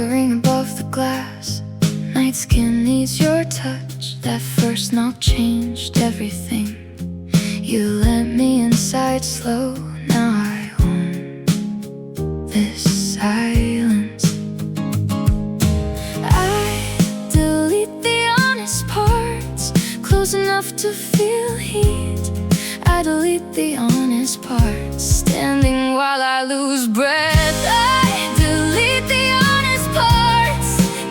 hovering above the glass. Night skin needs your touch. That first knock changed everything. You let me inside slow. Now I own this silence. I delete the honest parts, close enough to feel heat. I delete the honest parts, standing while I lose breath. I delete the honest parts.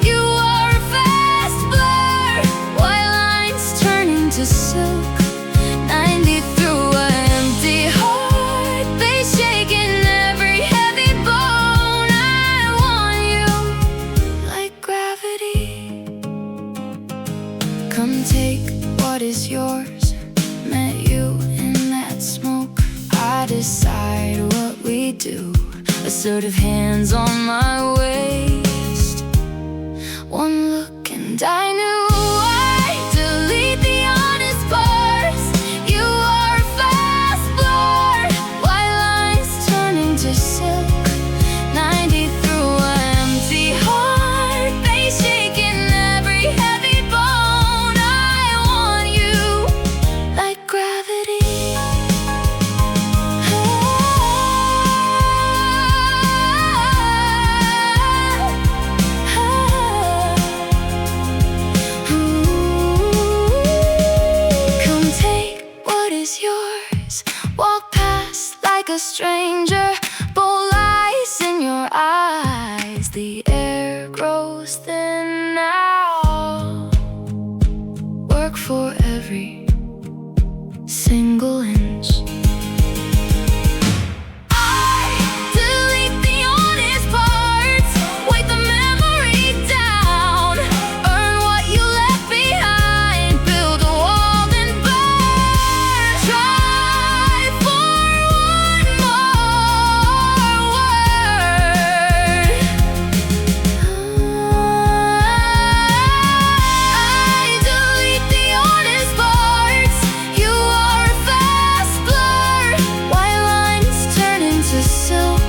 You are a fast blur, white lines turning to silk. 90 through an empty heart, face shaking every heavy bone. I want you like gravity. Come take what is yours. Met you in that smoke. I decide what we do. Assertive hands on my waist. One look and I knew. I delete the honest parts. You are a fast blur, white lines turning to silk. 90 through an empty heart, face shaking every heavy bone. I want you like gravity. Come take what is yours. Walk past like a stranger. Bold lies in your eyes. The air grows thin now. Work for every single inch. I delete the honest parts. Weight the memory down. Earn what you left behind. Build a wall and burn. Try for one more word. I delete the honest parts. You are a fast blur, white lines turn into silk.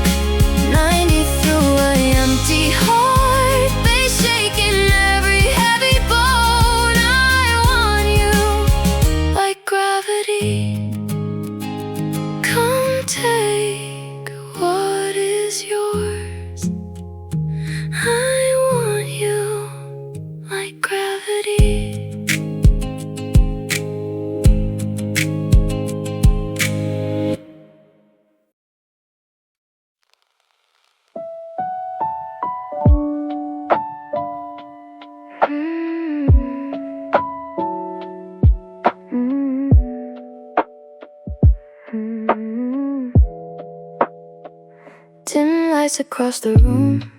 90 through an empty heart, face shaking every heavy bone. I want you like gravity. Come take what is yours. I want you like gravity. Dim lights across the room.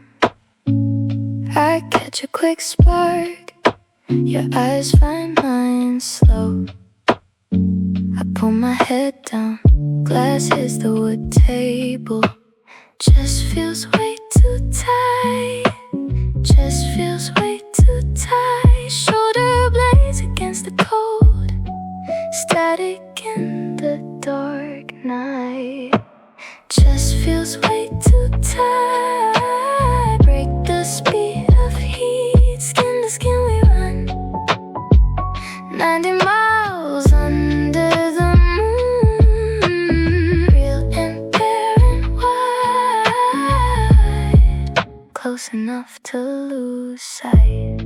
I catch a quick spark. Your eyes find mine slow. I pull my head down. Glass hits the wood table. Chest feels way too tight. Chest feels way too tight. Shoulder blades against the cold. Static in the dark night. Chest feels way too tight. Break the speed of heat. Skin to skin we run. 90 miles under the moon. Real and bare and wide. Close enough to lose sight.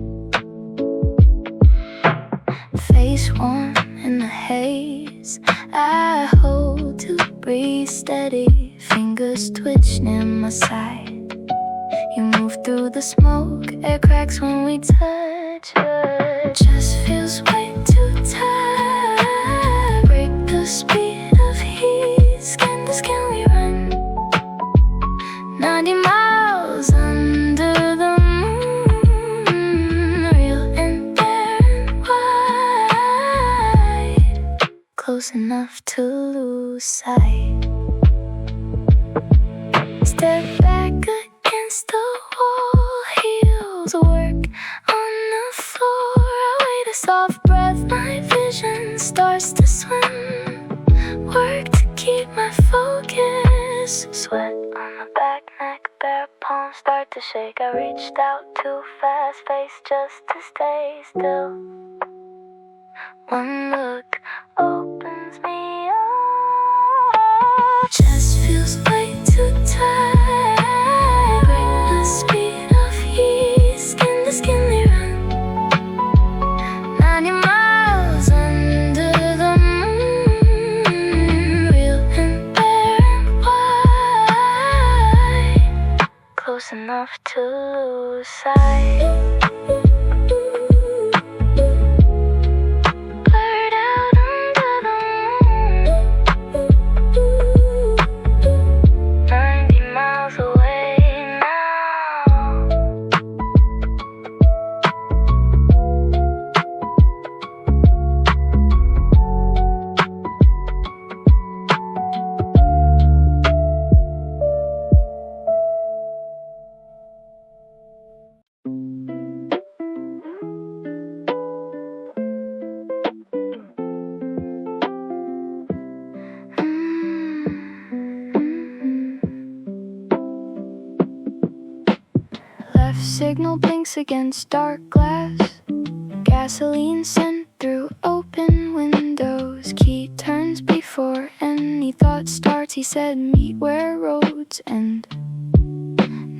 Face warm in the haze. I hold to breathe steady. Fingers twitch near my side. You move through the smoke. Air cracks when we touch. Chest feels way too tight. Break the speed of heat. Skin to skin we run. 90 miles under the moon. Real and bare and wide. Close enough to lose sight. Step back against the wall. Heels work on the floor. I wait a soft breath. My vision starts to swim. Work to keep my focus. Sweat on my back, neck, bare palm. palms start to shake. I reached out too fast, face just to stay still. One look opens me up. Chest feels way too tight. Break the speed of heat. Skin to skin they run. 90 miles under the moon. Real and bare and wide. Close enough to lose sight. Signal blinks against dark glass. Gasoline sent through open windows. Key turns before any thought starts. He said meet where roads end.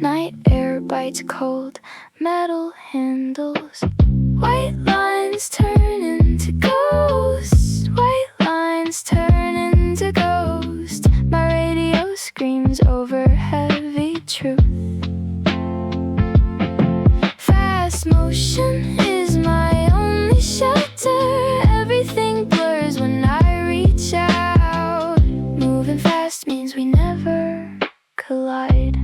Night air bites cold metal handles. White lines turn into ghosts. White lines turn into ghosts. My radio screams over heavy truth. Motion is my only shelter. Everything blurs when I reach out. Moving fast means we never collide.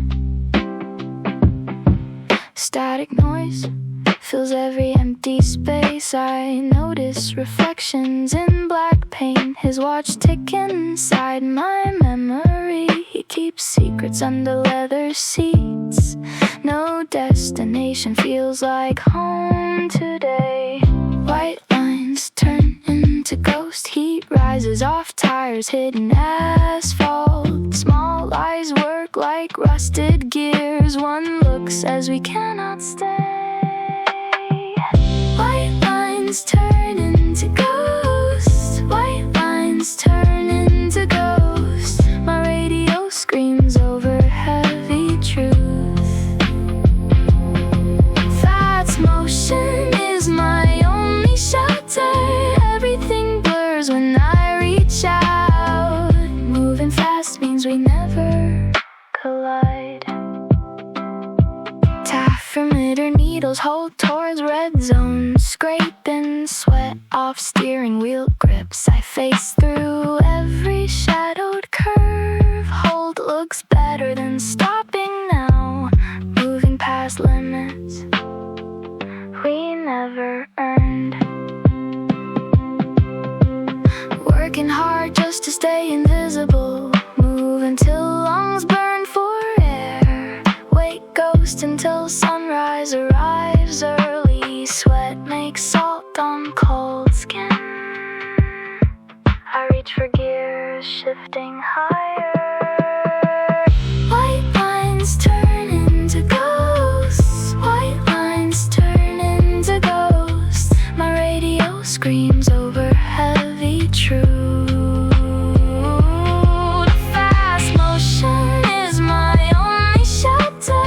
Static noise fills every empty space. I notice reflections in black paint. His watch ticking inside my memory. He keeps secrets under leather seats. No destination feels like home today. White lines turn into ghost. Heat rises off tires hitting asphalt. Small lies work like rusted gears. One look says we cannot stay. White lines turn into ghosts. White lines turn into ghosts. My radio screams over heavy truth. Motion is my only shelter. Everything blurs when I reach out. Moving fast means we never collide. Tachymeter needles hold towards red zone. Scraping sweat off steering wheel grips. I face through every shadowed curve. Hold looks better than stopping now. Moving past limits we never earned. Working hard just to stay invisible. Move until lungs burn for air. Wait ghost until sunrise arrives early. Sweat makes salt on cold skin. I reach for gears shifting higher. White lines turn into ghosts. White lines turn into ghosts. My radio screams over heavy truth. Fast motion is my only shelter.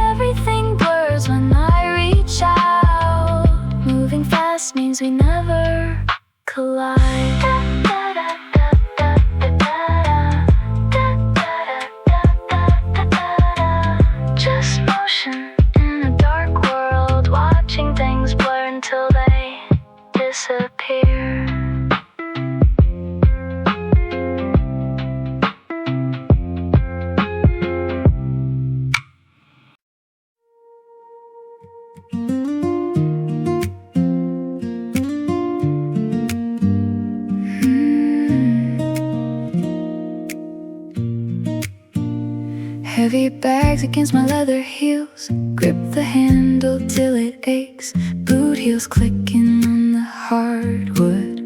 Everything blurs when I reach out. Moving fast means we never collide. Just motion in a dark world, watching things blur until they disappear. Heavy bags against my leather heels. Grip the handle till it aches. Boot heels clicking on the hardwood.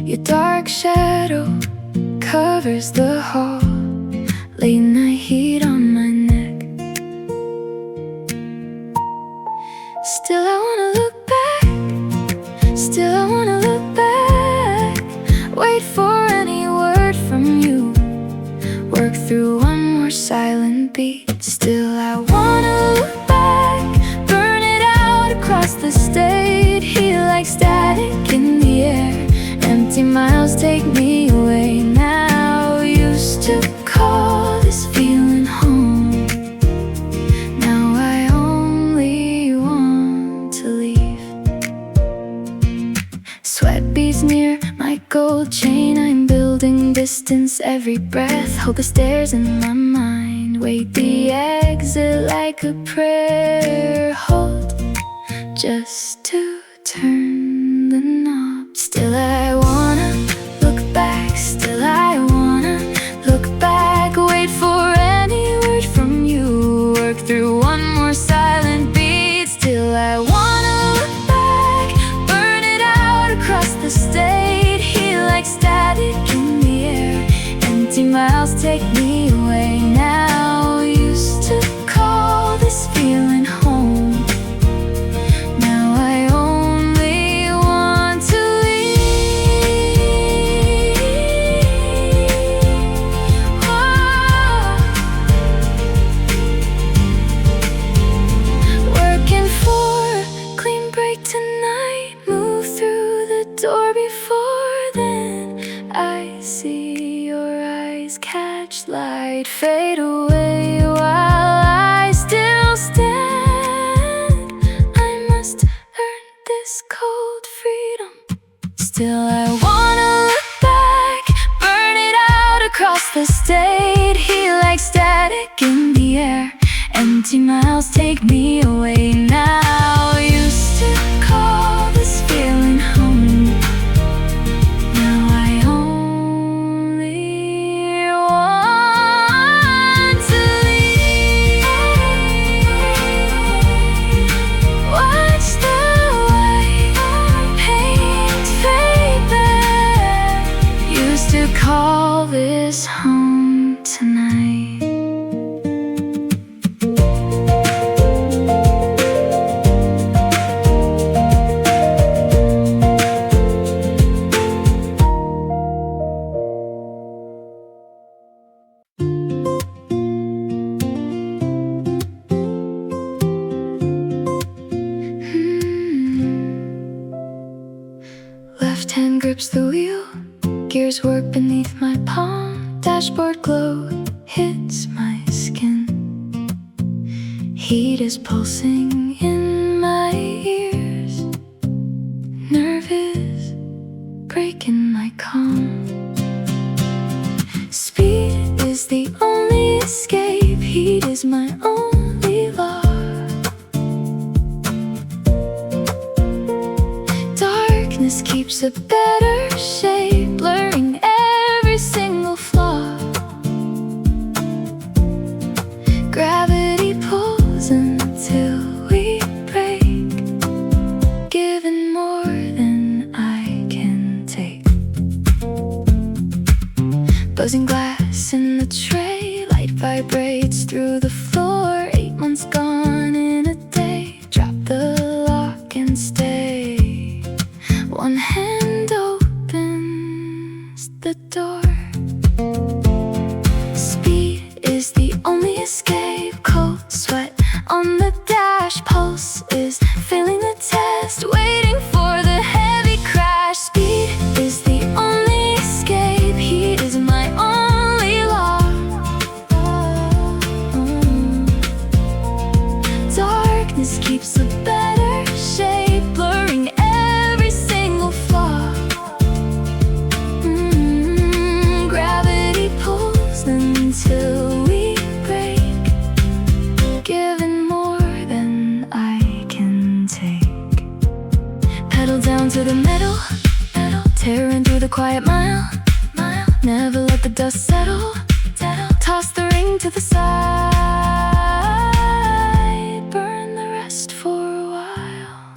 Your dark shadow covers the hall. Late night heat on my neck. Still I wanna look back. Still I wanna look back. Wait for any word from you. Work through one more silent beat. Still I wanna look back. Burn it out across the state. Heat like static in the air. Empty miles take me away now. Used to call this feeling home. Now I only want to leave. Sweat beads near my gold chain. I'm building distance every breath. Hold the stairs in my mind. Wait the exit like a prayer. Hold just to turn the knob. Still I wanna look back. Still I wanna look back. Wait for any word from you. Work through one more silent beat. Still I wanna look back. Burn it out across the state. Heat like static in the air. Empty miles take me away now. Used to call this feeling home. Now I only want to leave. Whoa. Working for a clean break tonight. Move through the door before then. I see your eyes catch light, fade away while I still stand. I must earn this cold freedom. Still I wanna look back. Burn it out across the state. Heat like static in the air. Empty miles take me away now. Used to call this feeling home. Now I only want to leave. Watch the white paint fade back. Used to call this home tonight. Left hand grips the wheel. Gears work beneath my palm. Dashboard glow hits my skin. Heat is pulsing in my ears. Nerve is breaking my calm. Speed is the only escape. Heat is my only law. Darkness keeps a better shape, blurring every single flaw. Gravity pulls until we break, giving more than I can take. Buzzing glass in the tray, light vibrates through the floor. 8 months gone in a day. Drop the lock and stay. One hand opens the door. Speed is the only escape. Cold sweat on the dash. Pulse is failing the test. Waiting for the heavy crash. Speed is the only escape. Heat is my only law. Darkness keeps a better shape, blurring every single flaw. Gravity pulls until we break, giving more than I can take. Pedal down to the metal, tearing through the quiet mile. Never let the dust settle. Toss the ring to the side. Burn the rest for a while.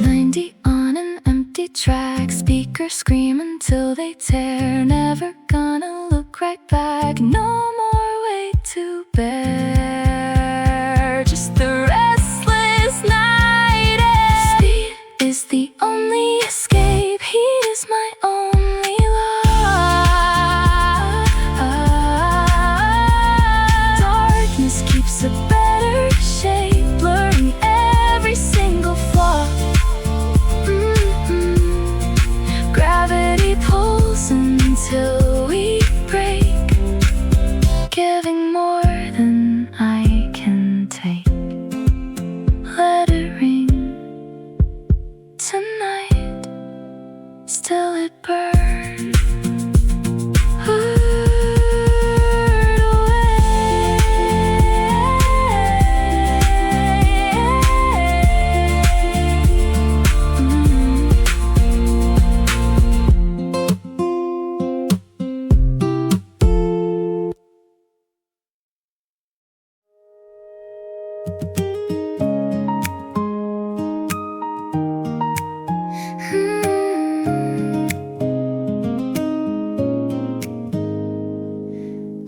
90 on an empty track. Speakers scream until they tear. Never gonna look right back. No more weight to bear. Just the restless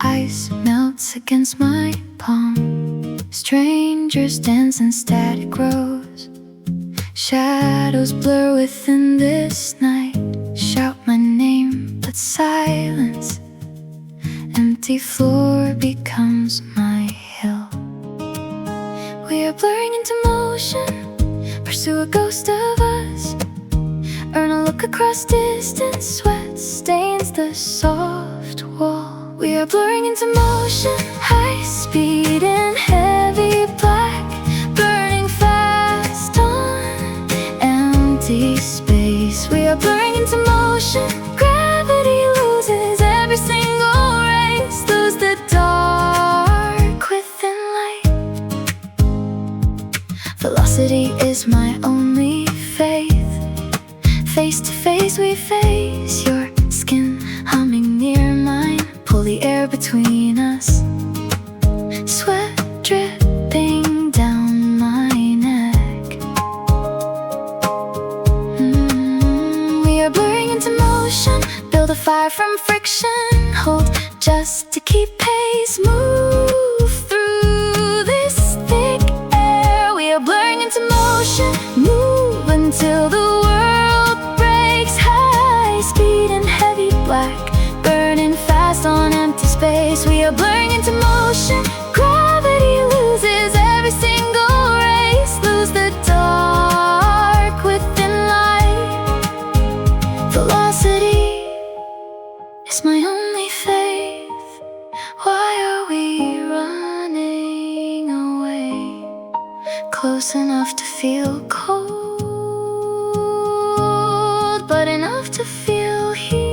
Ice melts against my palm. Strangers dance and static grows. Shadows blur within this night. Shout my name, but silence. Empty floor becomes my hill. We are blurring into motion. Pursue a ghost of us. Earn a look across distance. Sweat stains the soft wall. We are blurring into motion. High speed and heavy black. Burning fast on empty space. We are blurring into motion. Gravity loses every single race. Lose the dark within light. Velocity is my only faith. Face to face we face. Your skin humming near mine. Pull the air between us. Sweat dripping down my neck. We are blurring into motion. Build a fire from friction. Hold just to keep pace. Move through this thick air. We are blurring into motion. Move until the world breaks. High speed and heavy black. Burning fast on empty space. We are blurring into motion. Gravity loses every single race. Lose the dark within light. Velocity is my only faith. Why are we running away? Close enough to feel cold, but enough to feel heat.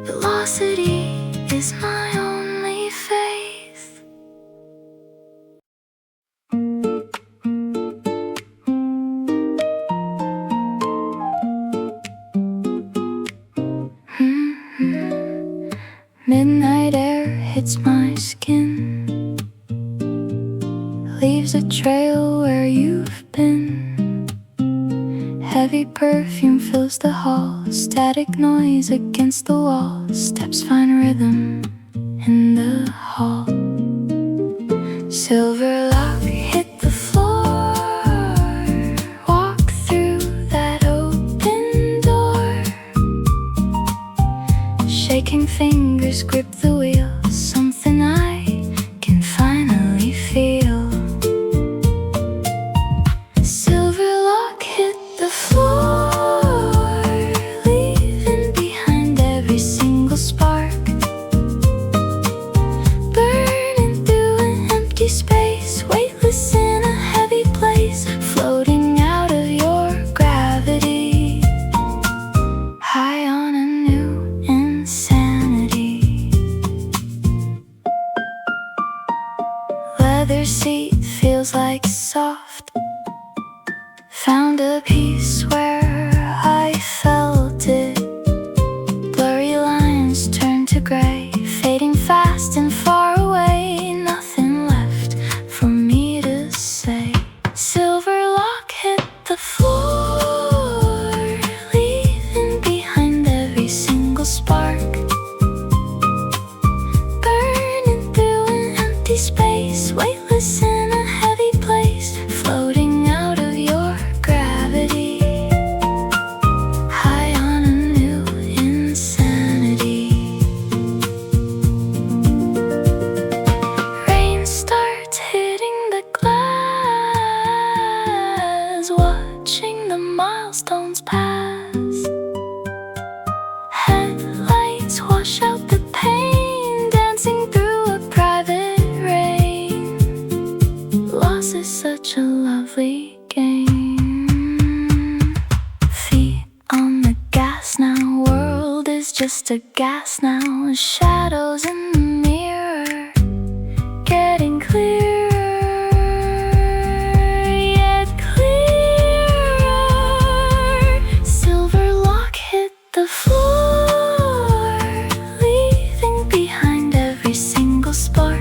Velocity is my only faith. Midnight air hits my skin. Leaves a trail where you've been. Heavy perfume fills the hall. Static noise against the wall. Steps find rhythm in the hall. Silver lock hit the floor. Walk through that open door. Shaking fingers grip the wheel. Something I can finally feel. Silver lock hit the floor, leaving behind every single spark. Burning through an empty space, weightless in a heavy place. Floating out of your gravity, high on a new insanity. Leather seat feels like soft. Found a piece where I felt it. Blurry lines turn to gray, fading fast and far away. Nothing left for me to say. Silver lock hit the floor, leaving behind every single spark. Burning through an empty space, weightless in a heavy place. Floating out of your gravity, high on a new insanity. Rain starts hitting the glass, watching the milestones pass. Headlights wash out the pain, dancing through a private rain. Loss is such a lovely game. Feet on the gas now, world is just a gas now. Shadows in the mirror, getting clearer, yet clearer. Silver lock hit the floor, leaving behind every single spark.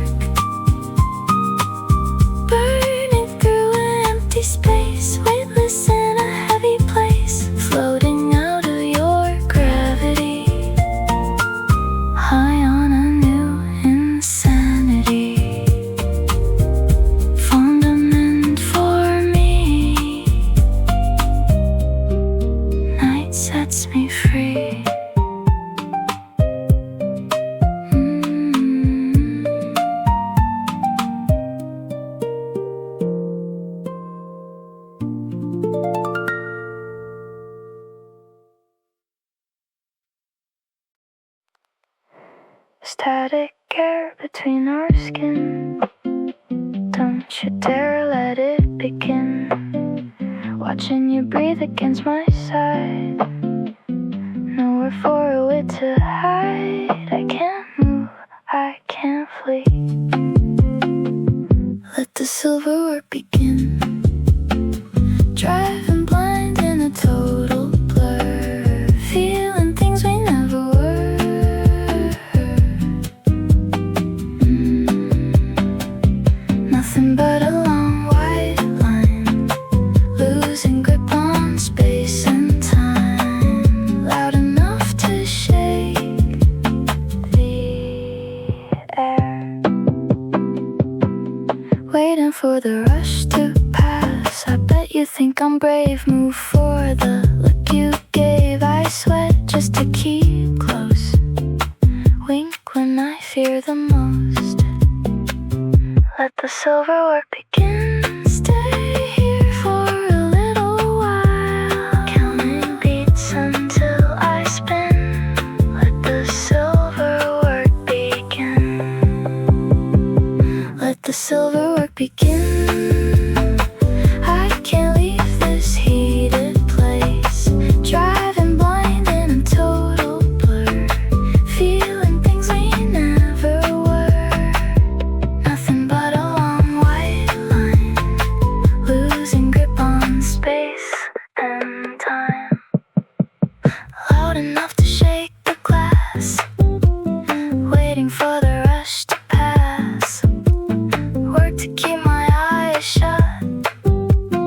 Burning through an empty space, weightless in a heavy place, floating out of your gravity, high on a new insanity. Fundament for me, night sets me free. Static air between our skin, don't you dare let it begin. Watching you breathe against my side, nowhere for a wit to hide. I can't move, I can't flee. Let the silver work begin. Driving blind in a total blur, feeling things we never were. Nothing but a long white line, losing grip on space and time, loud enough to shake the air. Waiting for the rush to pass, I bet you think I'm brave. Move for the look you gave, I sweat just to keep close. Wink when I fear the most. Let the silver work begin. Stay here for a little while, counting beats until I spin. Let the silver work begin. Let the silver work begin. I can't leave this heated place, driving blind in a total blur, feeling things we never were. Nothing but a long white line, losing grip on space and time, loud enough to shake the glass, waiting for the rush to pass. Work to keep my eyes shut,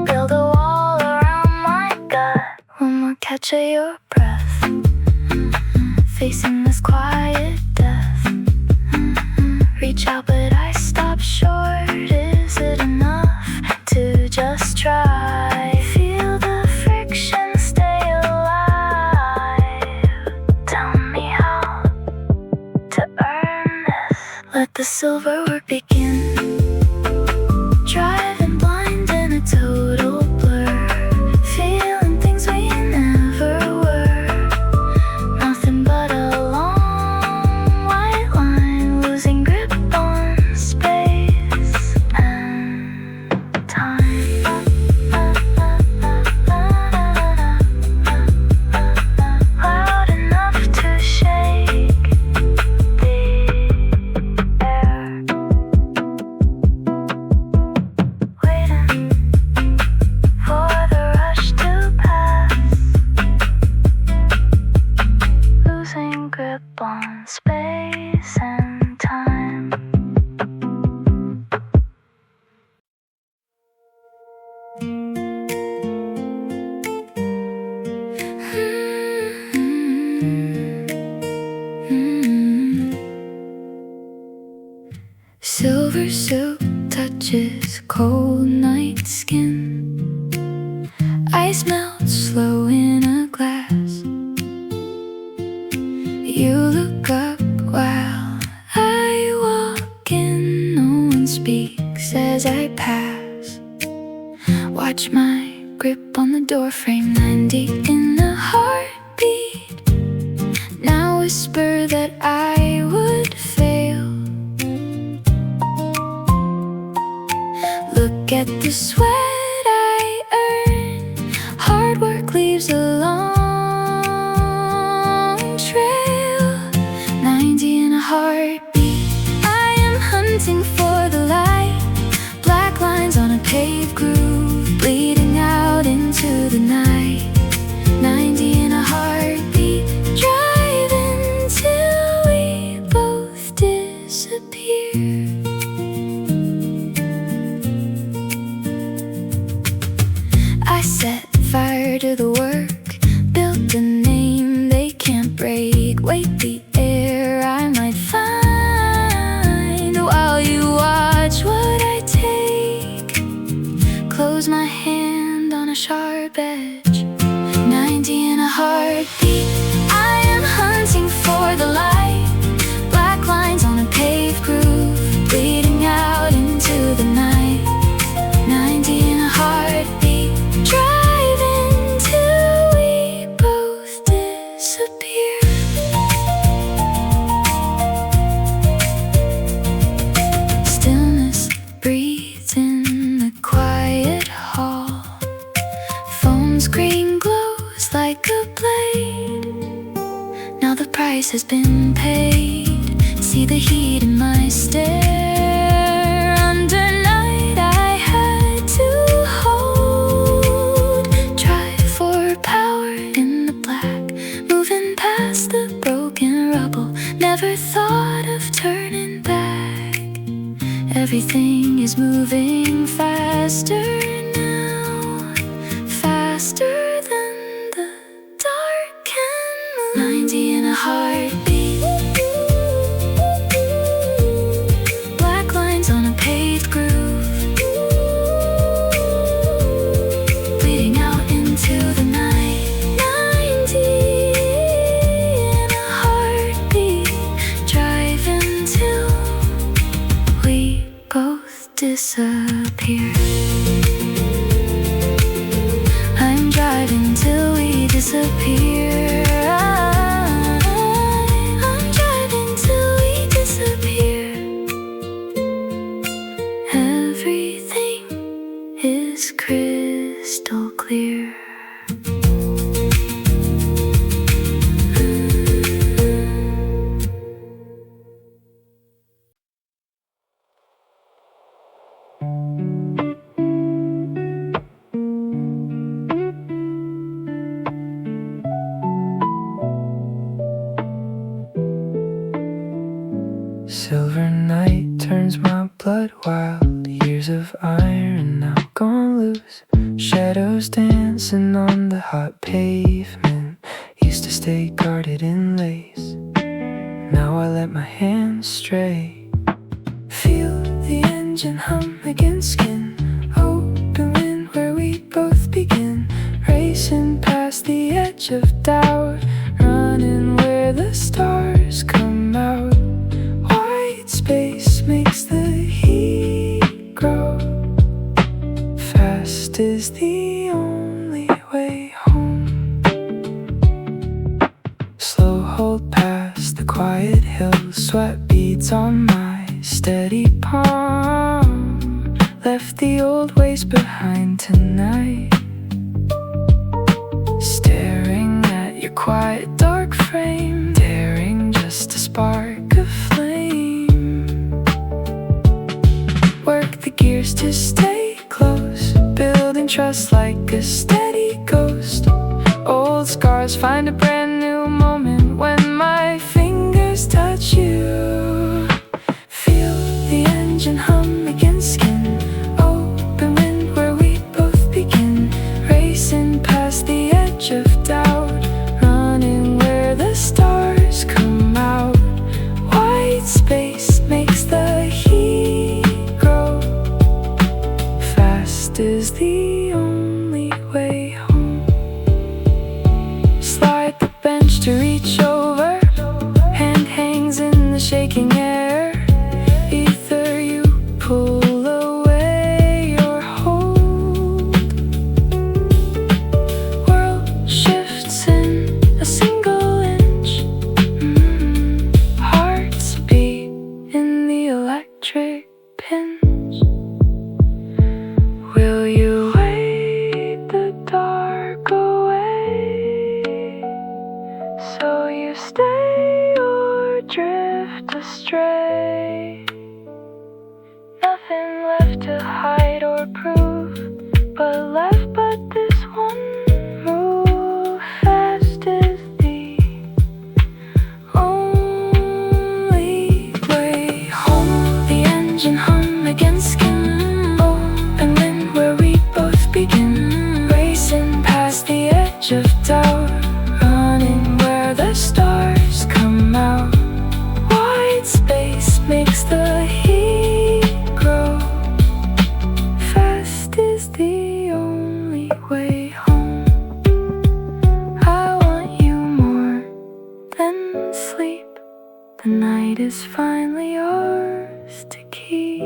build a wall around my gut. One more catch of your breath, facing this quiet death. Reach out but I stop short. Is it enough to just try? Feel the friction, stay alive. Tell me how to earn this. Let the silver work begin. Driving blind in a total blur, feeling things we never were. Nothing but a long white line, losing grip on space and time. Loud enough to shake the air. Waiting for the rush to pass, losing grip on space and time. Silver silk touches cold night skin, ice melts slow in a glass. You look up while I walk in, no one speaks as I pass. Watch my grip on the doorframe, 90 in a heartbeat. Now whisper that I would fail. Look at the sweat I never do the work. Built a name they can't break. Wait the air I might find while you watch what I take. Close my hand on a sharp edge. 90 in a heartbeat. I am hunting for the light. Black lines on a paved groove, bleeding out into the night. 90 in a heartbeat. Driving till we both disappear. Stillness breathes in the quiet hall. Phone screen glows like a blade. Now the price has been paid. See the heat in my stare. Under night I had to hold. Drive for power in the black, moving past the broken rubble. Never thought of turning back. Everything is moving faster now, faster than the dark and moon. 90 in a heartbeat. Black lines on a paved groove, bleeding out into the night. 90 in a heartbeat. Driving till we both disappear. I'm driving till we disappear. I'm driving till we disappear. Everything is crystal clear. Silver night turns my blood wild. Years of iron now gone loose. Shadows dancing on the hot pavement. Used to stay guarded in lace. Now I let my hands stray. Feel the engine hum against skin. Open wind where we both begin. Racing past the edge of doubt. Running where the stars come out. Space makes the heat grow. Fast is the only way home. Slow hold past the quiet hills. Sweat beads on my steady palm. Left the old ways behind tonight. Staring at your quiet dark frame. Daring just to spark a flame. Work the gears to stay close. Building trust like a steady ghost. Old scars find a brand new moment when my fingers touch you. Feel the engine hum against skin. Open wind where we both begin. Racing past the edge of doubt. Running where the stars come out. White space makes the heat grow. Fast is the only way home. Slide the bench to reach over. Hand hangs in the shaking air. Ether you pull away your hold. World shifts in a single inch. Hearts beat in the electric pinch. Will you wait the dark away? So you stay or drift astray. Nothing left to hide or prove, but left but this one move. Fast is the only way home. The engine hum against skin. Open wind where we both begin. Racing past the way home. I want you more than sleep. The night is finally yours to keep.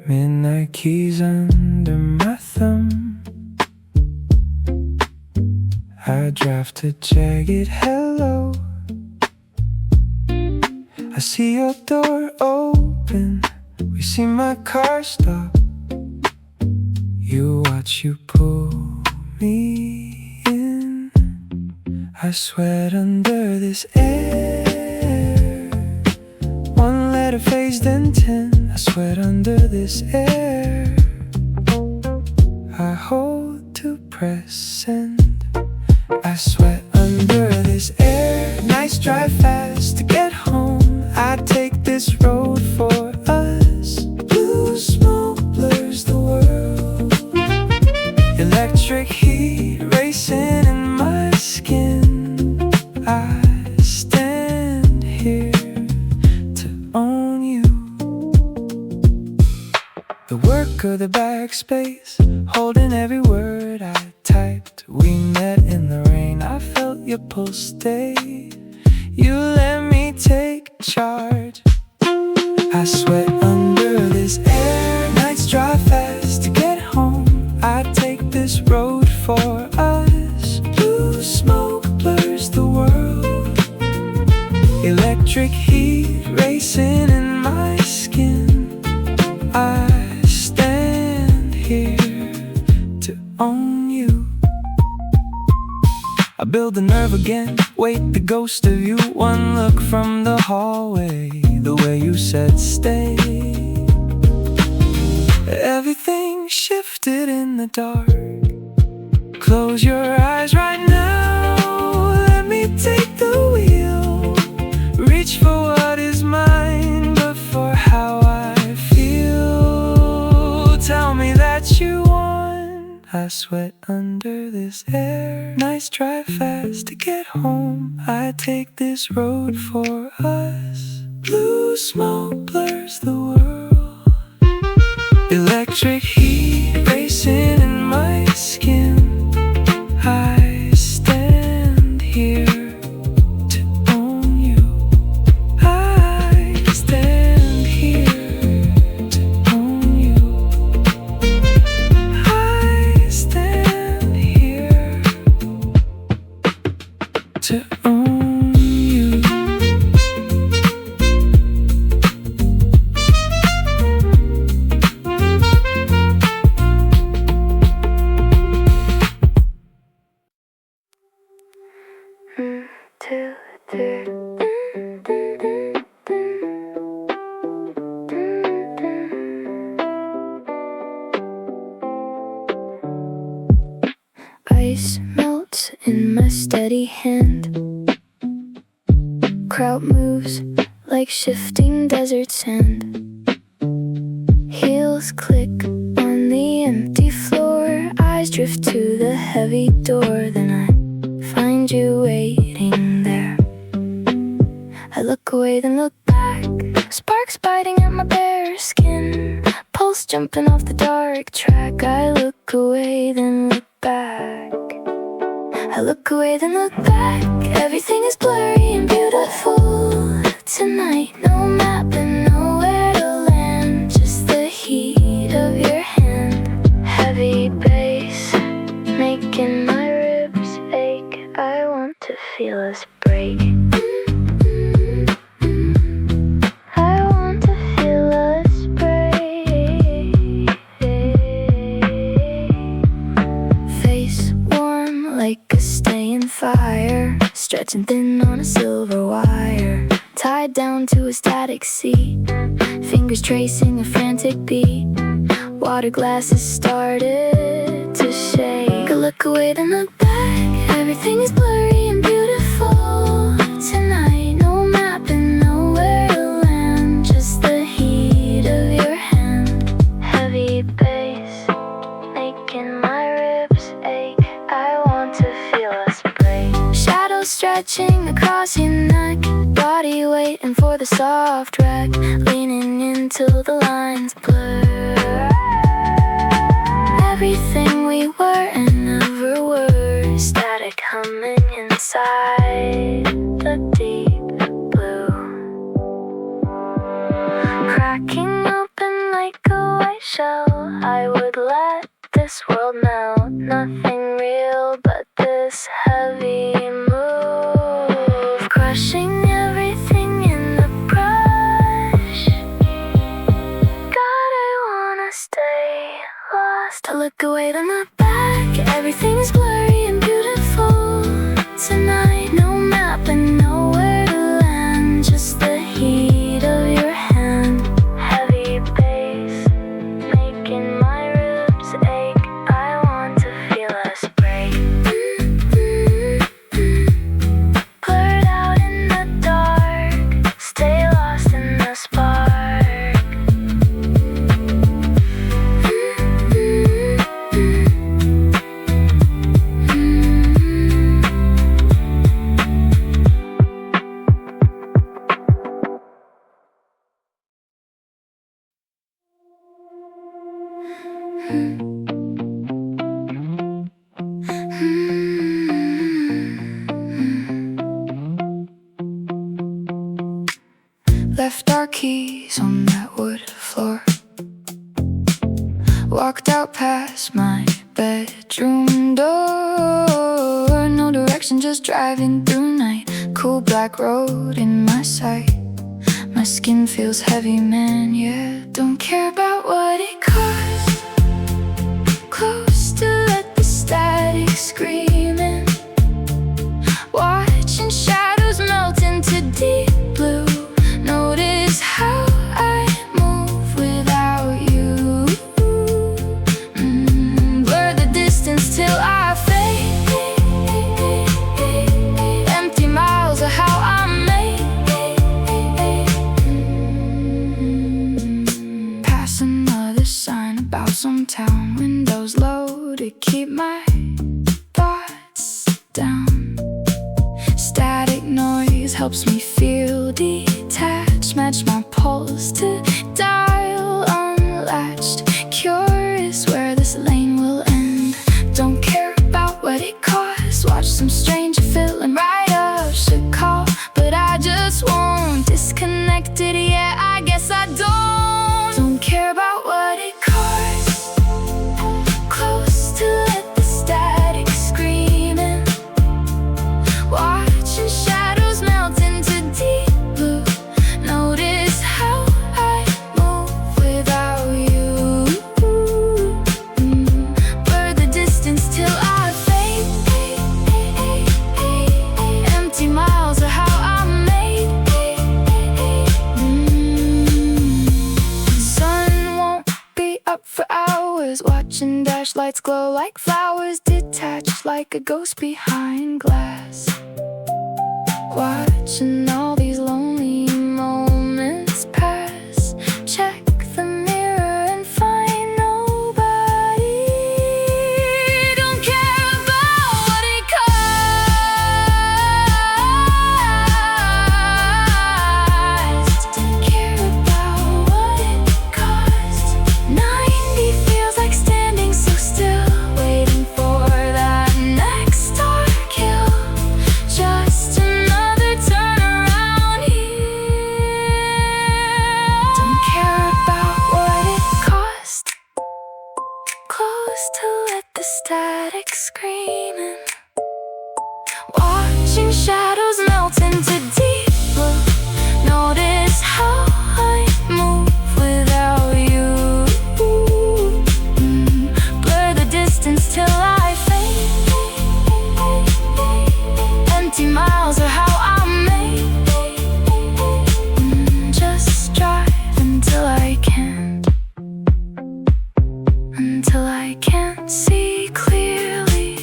Midnight keys under my thumb. I draft a jagged hello. I see your door open. We see my car stop. You watch you pull me in. I sweat under this air. One letter phased in 10. I sweat under this air. I hold to press send. I sweat under this air. Nights drive fast to get home. I take this road for us. Blue smoke blurs the world. Electric heat racing in my skin. I stand here to own you. The work of the backspace, holding every word I typed. We met in the rain, I felt your pulse stay. You let me take charge. I sweat under this air. Nights drive fast to get home. I take this road for us. Blue smoke blurs the world. Electric heat racing in my skin. I stand here to own you. I build the nerve again, wait the ghost of you. One look from the hallway, the way you said stay. Everything shifted in the dark. Close your eyes right now. Let me take the wheel. Reach for what is mine, but for how I feel. Tell me that you won. I sweat under this air. Nights drive fast to get home. I take this road for us. Blue smoke blurs the world. Electric heat racing in my skin. I stand here to own you. I stand here to own you. I stand here to own you. Ice melts in my steady hand. Crowd moves like shifting desert sand. Heels click on the empty floor. Eyes drift to the heavy door. Then I find you waiting there. I look away, then look back. Sparks biting at my bare skin. Pulse jumping off the dark track. I look away, then look back. I look away, then look back. Everything is blurry and beautiful tonight. No map and nowhere to land. Just the heat of your hand. Heavy bass making my ribs ache. I want to feel us break. I want to feel us break. Face warm like a staying fire. Stretching thin on a silver wire. Tied down to a static seat. Fingers tracing a frantic beat. Water glasses started to shake. I look away, then look back. Everything is blurry and beautiful tonight. No map and nowhere to land, just the heat of your hand. Heavy bass making my ribs ache. I want to feel us break. Shadows stretching across your neck, body waiting for the soft wreck, leaning until the lines blur. Everything we were and never were, static humming inside the deep blue. Cracking open like a white shell, I would let this world melt. Nothing real but this heavy move, crushing everything in the brush. God, I wanna stay lost. I look away, then look back. Everything is blurry and beautiful tonight. No map and nowhere to land, just the heat of your hand. Heavy bass making my ribs ache. I want to feel us break. Blurred out in the dark, stay lost in the spark. Left our keys on that wood floor, walked out past my bedroom door. No direction, just driving through night. Cool black road in my sight. My skin feels heavy, man, yeah. Don't care about what it costs. Close to let the static screaming, watching shadows melt into deep blue. Notice how I move without you. Blur the distance till I fade. Empty miles are how I'm made. Pass another sign about some town. Windows low to keep my thoughts down. Static noise helps me feel detached. Match my pulse to dial unlatched. Curious where this lane will end. Don't care about what it costs. Watch some stranger feeling right up. Should call, but I just won't. Disconnected, yeah, I guess I don't care about what it costs. Close to let the static screaming, watching shadows melt into deep blue. Notice how I move without you. Blur the distance till I fade. Empty miles are how I'm made. Sun won't be up for hours, watching dash lights glow like flowers, detached like a ghost behind glass. Watching all these lonely moments pass. Check the mirror and find nobody. Don't care about what it costs. Don't care about what it costs. 90 feels like standing so still, waiting for that next star kill. Just another turn around here. Don't care about what it costs. Close to let the static screaming, watching shadows melt into deep blue. Notice how I move without you. Blur the distance till I fade. Empty miles are how I'm made. Just drive until I until I can't see clearly.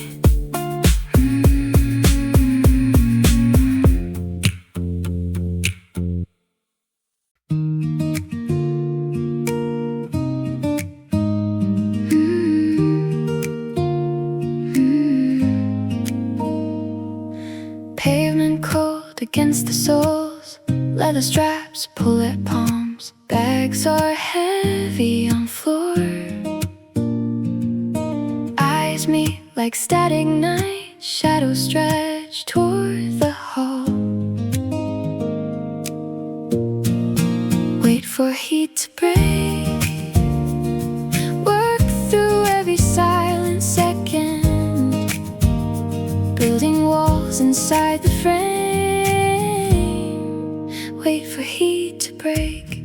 Pavement cold against the soles, leather straps pull at palms. Bags are heavy on floor. Eyes meet like static night, shadows stretch toward the hall. Wait for heat to break, work through every silent second, building walls inside the frame. Wait for heat to break,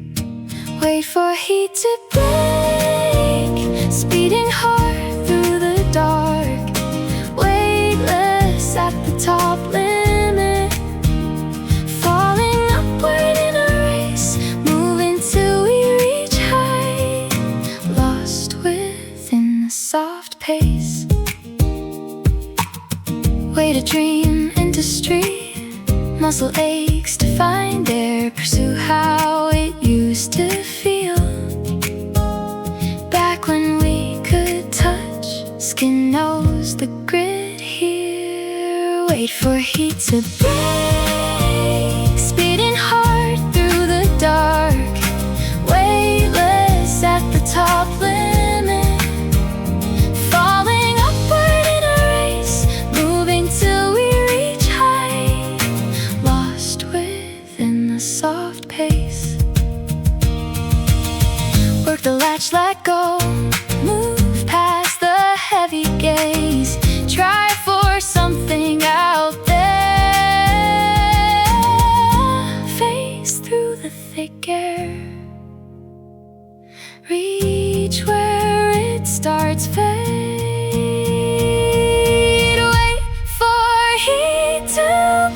wait for heat to break. Speeding hard through the dark, weightless at the top limit, falling upward in a race, moving till we reach high, lost within the soft pace. Way to dream industry, muscle aches to find air, pursue how it used to feel. Back when we could touch, skin knows the grit here. Wait for heat to break, speeding hard through the dark, weightless at the top limit, falling upward in a race, moving till we reach high, lost within the soft pace. Work the latch, let go, move past the heavy gaze, try for something out there, face through the thick air, reach where it starts, fade. Wait for heat to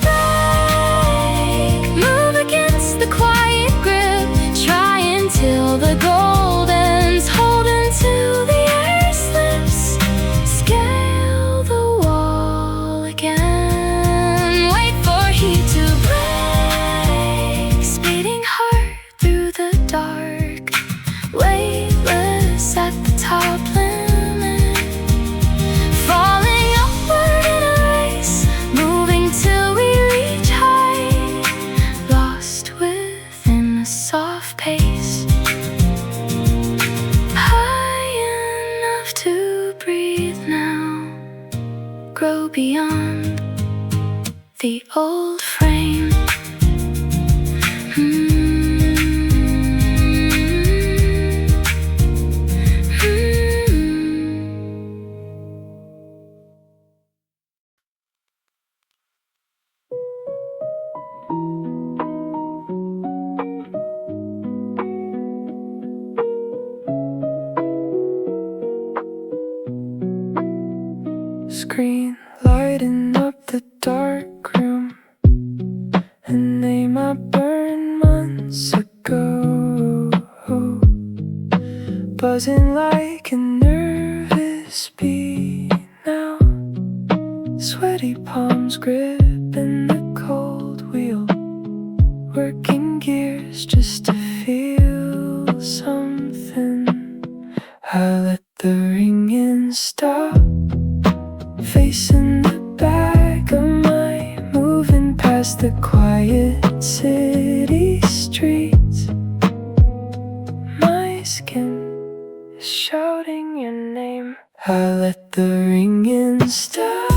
break, move against the quiet grip, try until the gold ends, hold until the air slips, scale the wall again. Wait for heat to break, speeding hard through the dark, weightless at the top limit, falling upward in a race, moving till we reach high, lost within a soft pace, high enough to breathe now, grow beyond the old frame. Screen lighting up the dark room, a name I burned months ago, buzzing like a nervous bee now, sweaty palms gripping the cold wheel, working gears just to feel something. I let the ringing stop, facing the back of my, moving past the quiet city streets. My skin is shouting your name. I let the ringing stop.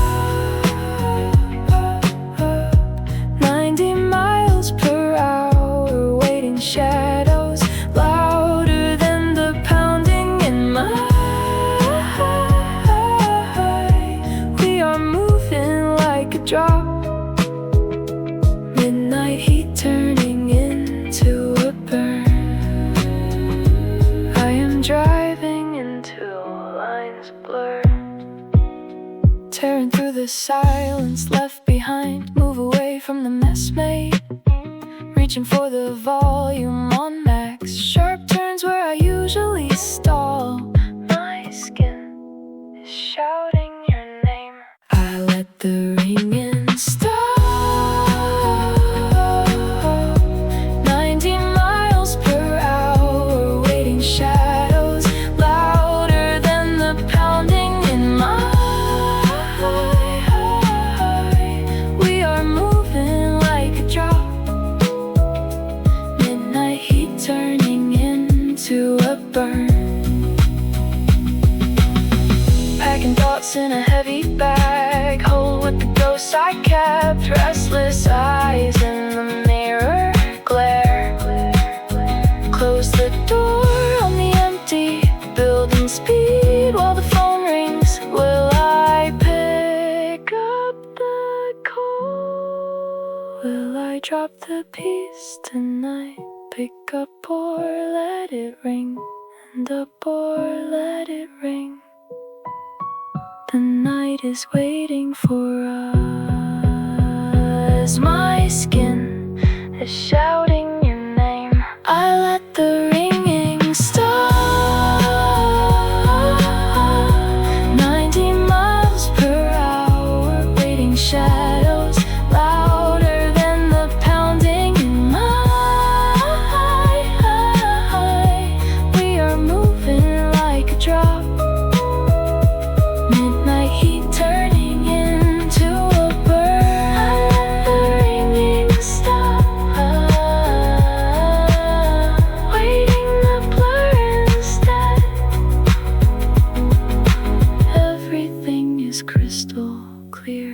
90 miles per hour, waiting shadows louder than the pounding in my heart. We are moving like a drop, midnight heat turning into a burn. I am driving until lines blur, tearing through the silence left behind. Move away from the mess made, reaching for the volume on max. Sharp turns where I usually stall. My skin the ringing stop. 90 miles per hour, waiting shadows louder than the pounding in my heart. We are moving like a drop, midnight heat turning into a burn. Packing thoughts in a heavy bag, hold with the ghosts I kept, restless eyes in the mirror glare. Close the door on the empty building, speed while the phone rings. Will I pick up the call? Will I drop the piece tonight? Pick up or let it ring, end up or let it ring. The night is waiting for us. My skin is shouting your name. I let the ringing stop. 90 miles per hour, waiting shadows louder than the pounding in my heart. We are moving like a drop, midnight heat turning into a burn. I let the ringing stop, waiting to blur instead. Everything is crystal clear.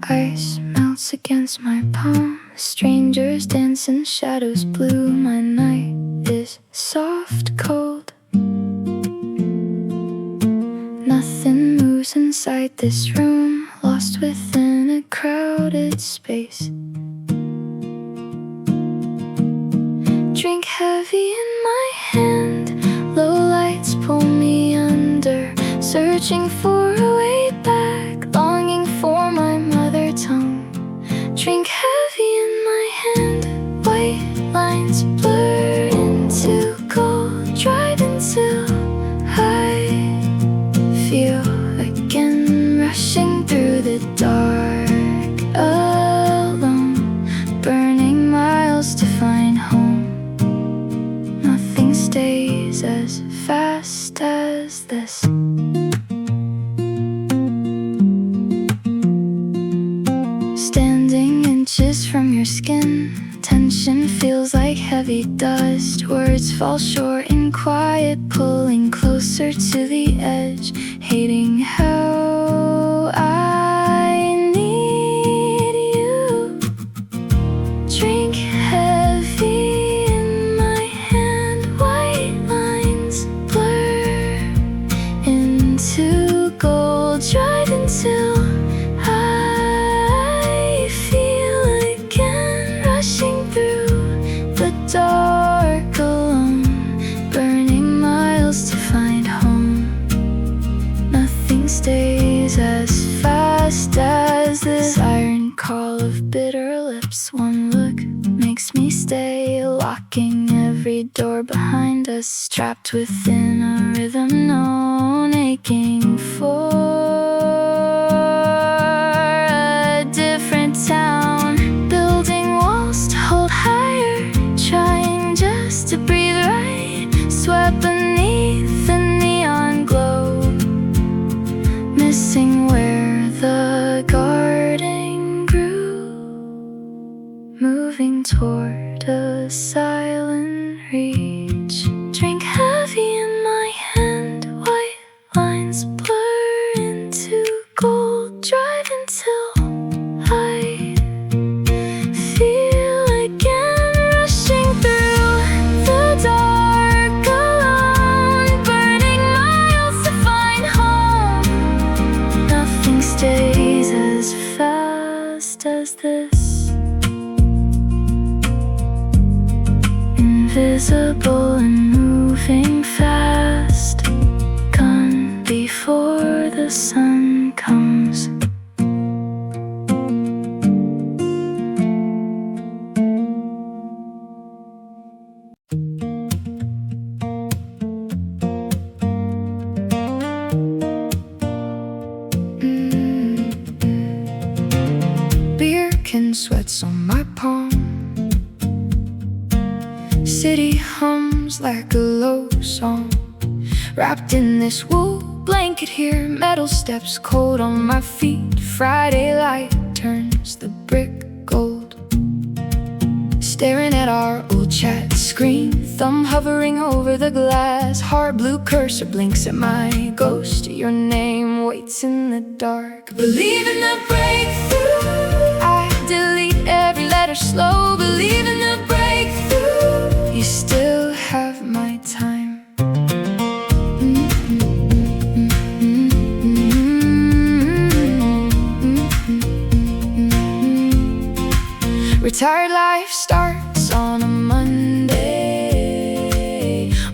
Ice melts against my palm. Strangers dance in shadows blue. My night is soft, cold. Nothing moves inside this room, lost within a crowded space. Drink heavy in my hand, low lights pull me under, searching for a way back, longing for my mother tongue. Drink heavy in my hand, white lines blur into gold, dried until I feel again rushing through the dark, alone, burning miles to find home. Nothing stays as fast as this. Standing inches from your skin, tension feels like heavy dust. Words fall short in quiet, pulling closer to the edge, hating how I need you. Drink heavy in my hand, white lines blur into gold, dried until I feel again rushing through the dark, alone, burning miles to find home. Nothing stays as fast as this siren call of bitter lips. One look makes me stay, locking every door behind us, trapped within a rhythm known, aching for a different town, building walls to hold higher, trying just to breathe right, swept beneath the neon glow, missing where the garden grew, moving toward a silent reach. Drink heavy in my hand, white lines blur into gold, dried until I feel again rushing through the dark, alone, burning miles to find home. Nothing stays as fast as this. invisible and moving fast, gone before the sun comes. Beer can sweats on my palm. City hums like a low song. Wrapped in this wool blanket here, metal steps cold on my feet. Friday light turns the brick gold. Staring at our old chat screen, thumb hovering over the glass. Heart blue cursor blinks at my ghost. Your name waits in the dark. Believe in the breakthrough. I delete every letter slow. Believe in the breakthrough. You still have my time. Retired life starts on a Monday.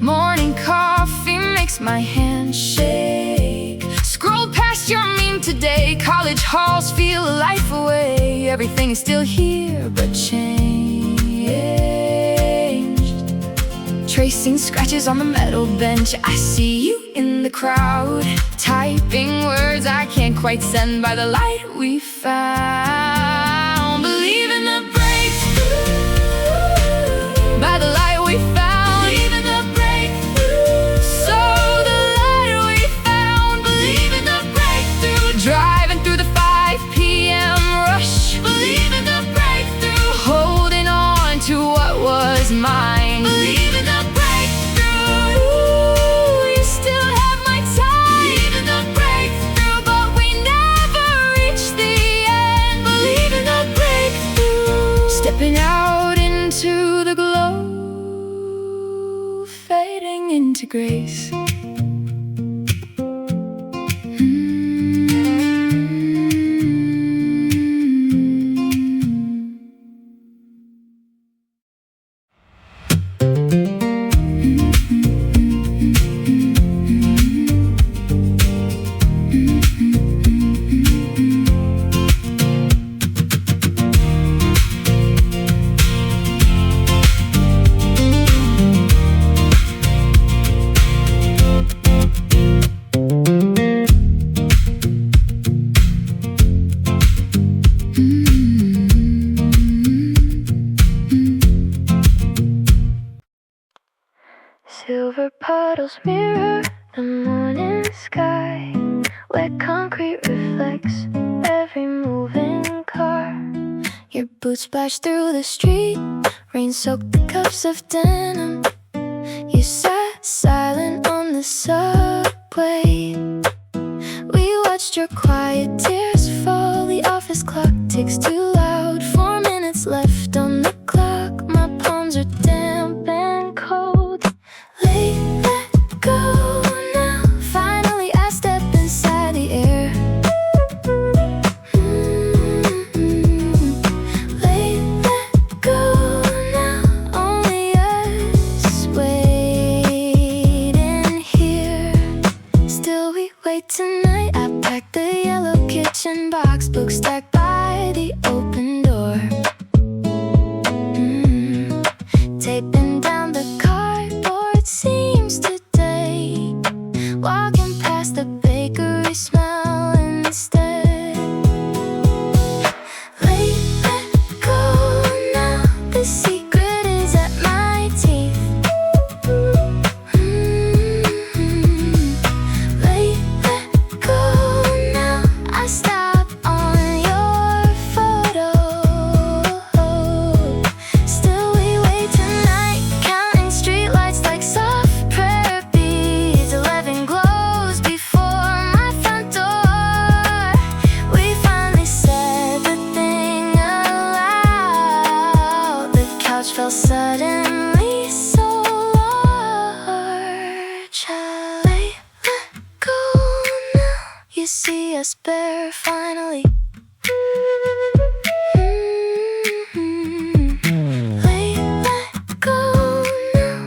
Morning coffee makes my hand shake. Scroll past your meme today. College halls feel a life away. Everything is still here but changed. Tracing scratches on the metal bench. I see you in the crowd, typing words I can't quite send by the light we found. Believe in the by the light we found. Believe in the breakthrough. So the light we found. Believe in the breakthrough. Driving through the 5 p.m. rush. Believe in the breakthrough. Holding on to what was mine. Believe in the breakthrough. You still have my time. Believe in the breakthrough, but we never reach the end. Believe in the breakthrough. Stepping out into the glow, fading into grace. Silver puddles mirror the morning sky. Wet concrete reflects every moving car. Your boots splash through the street, rain soaked the cuffs of denim. You sat silent on the subway. We watched your quiet tears fall. The office clock ticks too loud. 4 minutes left on the clock. My palms are damp and cold. Late, let go now. Finally I step inside the air. Late, let go now. Only us waiting here. Still we wait tonight. I pack the yellow kitchen box, books stacked by the open door. Taping down the cardboard seams today. Walking past the bakery, smelling instead. Late, let go now. The secret is at my teeth. Late, let go now. I stop on your photo. Still we wait tonight, counting streetlights like soft prayer beads. 11 glows before my front door. We finally said the thing aloud. The couch felt suddenly so large. Late, let go now. You see us bare finally. Late, let go now.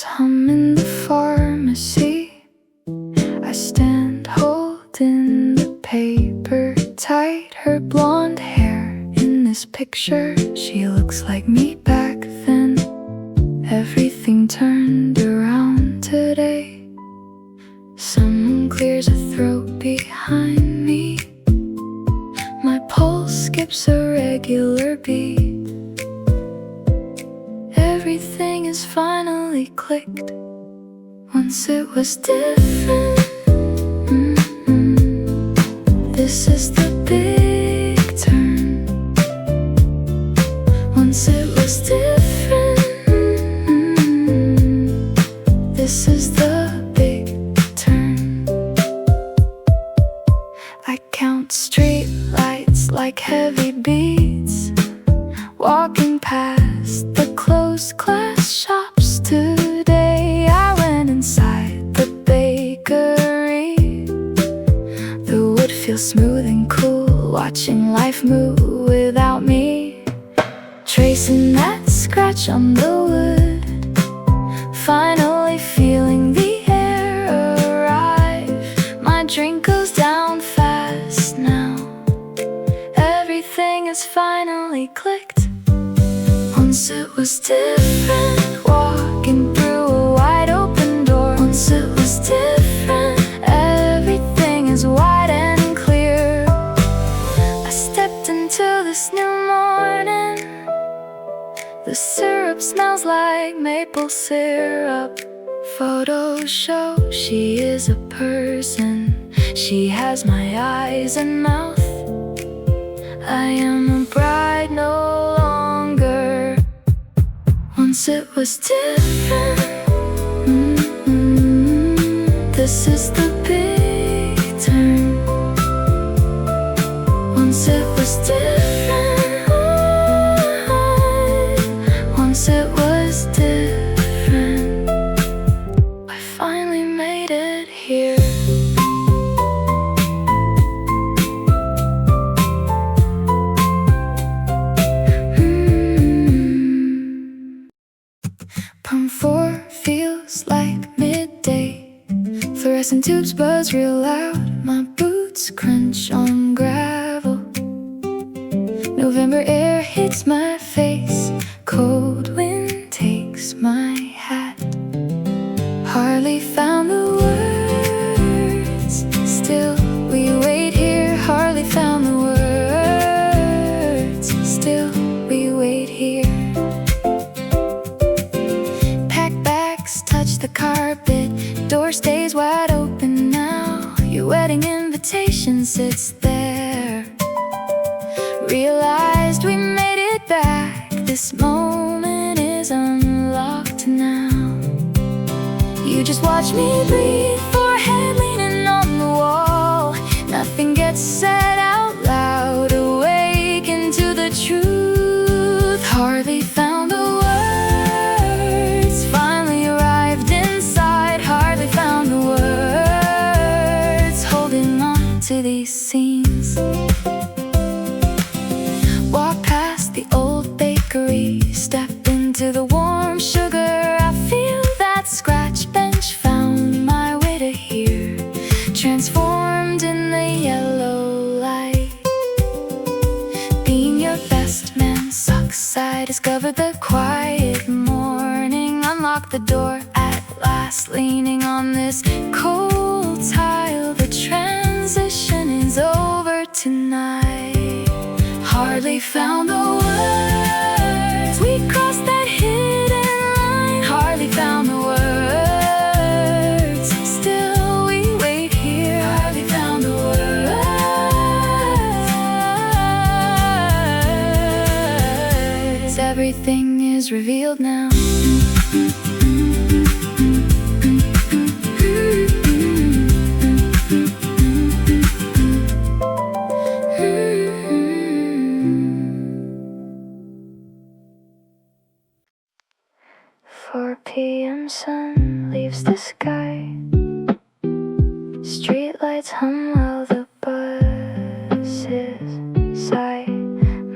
birds hum in the pharmacy. I stand holding the paper tight. Her blonde hair in this picture, she looks like me back then. Everything turned around today. Someone clears a throat behind me. My pulse skips a regular beat. Everything is finally clicked. Once it was different. This is the big turn. Once it was different. This is the big turn. I count street lights like heavy beats, walking past the closed glass shops. Today I went inside the bakery. The wood feels smooth and cool, watching life move without me. Tracing that scratch on the wood, finally feeling the air arrive. My drink goes down fast now. Everything is finally clicked. Once it was different, walking through a wide open door. Once it was different, everything is wide and clear. I stepped into this new morning. The syrup smells like maple syrup. Photos show she is a person. She has my eyes and mouth. I am a bride no longer. Once it was different. This is the big turn. Once it was different. Once it was different. I finally made it here. Pump 4 feels like midday. Fluorescent tubes buzz real loud. My boots crunch on gravel. November air hits my face. Cold wind takes my hat. Hardly found the words. Still we wait here. Hardly found the words. Still we wait here. Pack bags touch the carpet. Door stays wide open now. Your wedding invitation sits there. Realized we made it back. This moment is unlocked now. You just watch me breathe, forehead leaning on the wall. Nothing gets said out loud. Awaken to the truth. Hardly found the words. Finally arrived inside. Hardly found the words. Holding on to these scenes. Walk past the old bakery. Step into the warm sugar. I feel that scratch bench. Found my way to here. Transformed in the yellow light. Being your best man sucks. I discovered the quiet morning. Unlocked the door at last. Leaning on this cold tile. The transition is over tonight. Hardly found the words. We crossed that hidden line. Hardly found the words. Still we wait here. Hardly found the words. Everything is revealed now. PM sun leaves the sky. Streetlights hum while the buses sigh.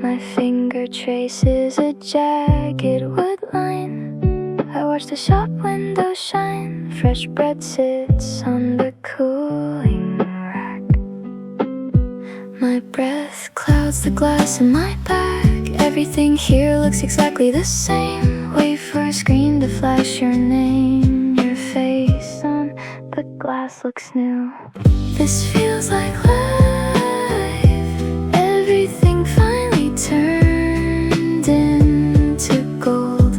My finger traces a jagged wood line. I watch the shop windows shine. Fresh bread sits on the cooling rack. My breath clouds the glass in my bag. Everything here looks exactly the same. Wait for a screen to flash your name. Your face on the glass looks new. This feels like life. Everything finally turned into gold.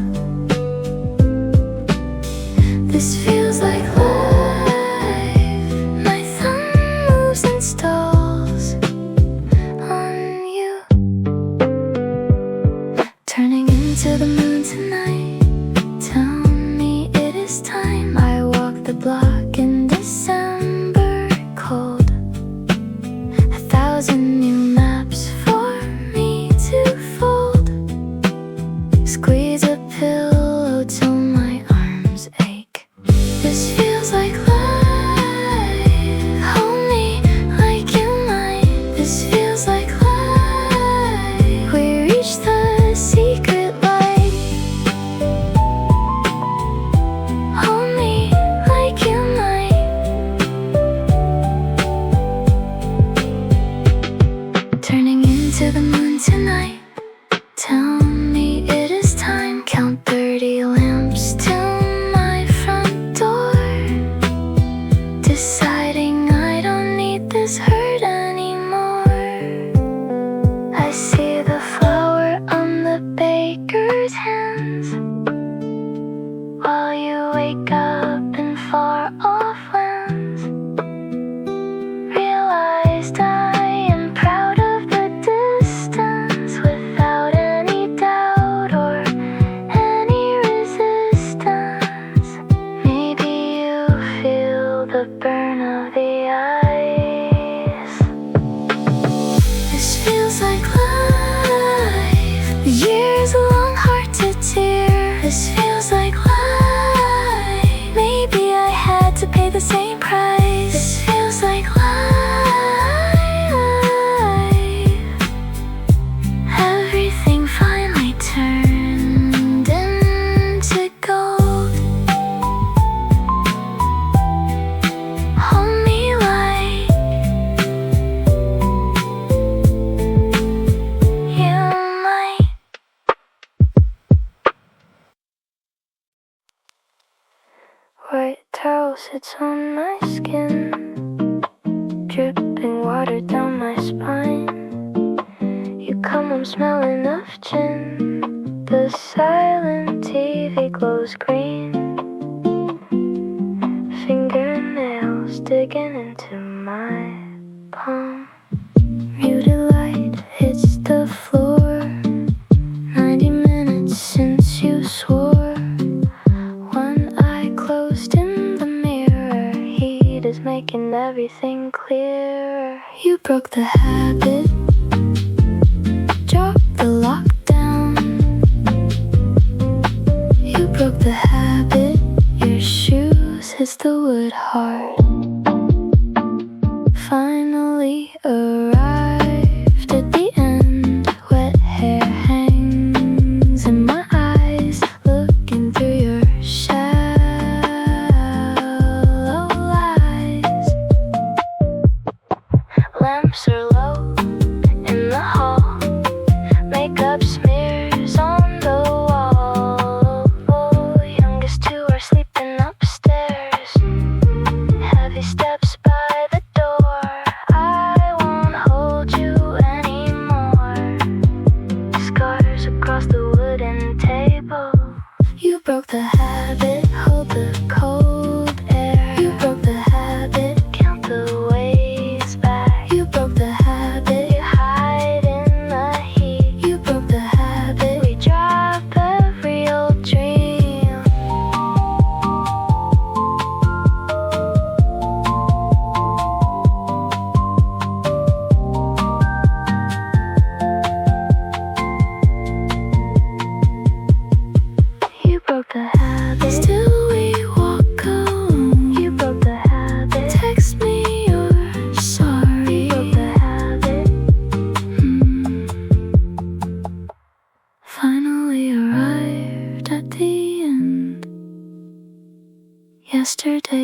This feels like life. My thumb moves and stalls on you. Turning into the moon tonight. Tell me it is time. I walk the block in December cold. 1,000 new maps for me to fold. Squeeze a pillow till my arms ache. This feels like life. Hold me like you might. This feels like life. We reached the secret light. Hold me like you might. Turning into the moon tonight. Tell me it is time. Count 30 lamps till my front door. Deciding I don't need this hurt anymore. I see the flour on the baker's hands while you wake up in far off lands. Realized I am proud of the distance without any doubt or any resistance. Maybe you feel the burn of the ice. This feels like life. The years long, hard to tear. This feels like life. Maybe I had to pay the same price. This feels like life. Everything finally turned into gold. Hold me like you might. White towel sits on my skin, dripping water down my spine. You come home smelling of gin. The silent TV glows green. Fingernails digging into my palm. Muted light hits the floor. 90 minutes since you swore. One eye closed in the mirror. Heat is making everything clearer. You broke the habit. Dropped the lockdown. You broke the habit. Your shoes hit the wood hard. Finally arrived at the end. Wet hair hangs in my eyes, looking through your shallow eyes. Lamps are low in the hall. Makeup smears on the wall. Youngest two are sleeping upstairs. Heavy steps by the door. I won't hold you anymore. Scars across the wooden table. You broke the habit, hold the cold air. You broke the habit, count the ways back. You broke the habit, you hide in the heat. You broke the habit, we drop every old dream. You broke the habit. Still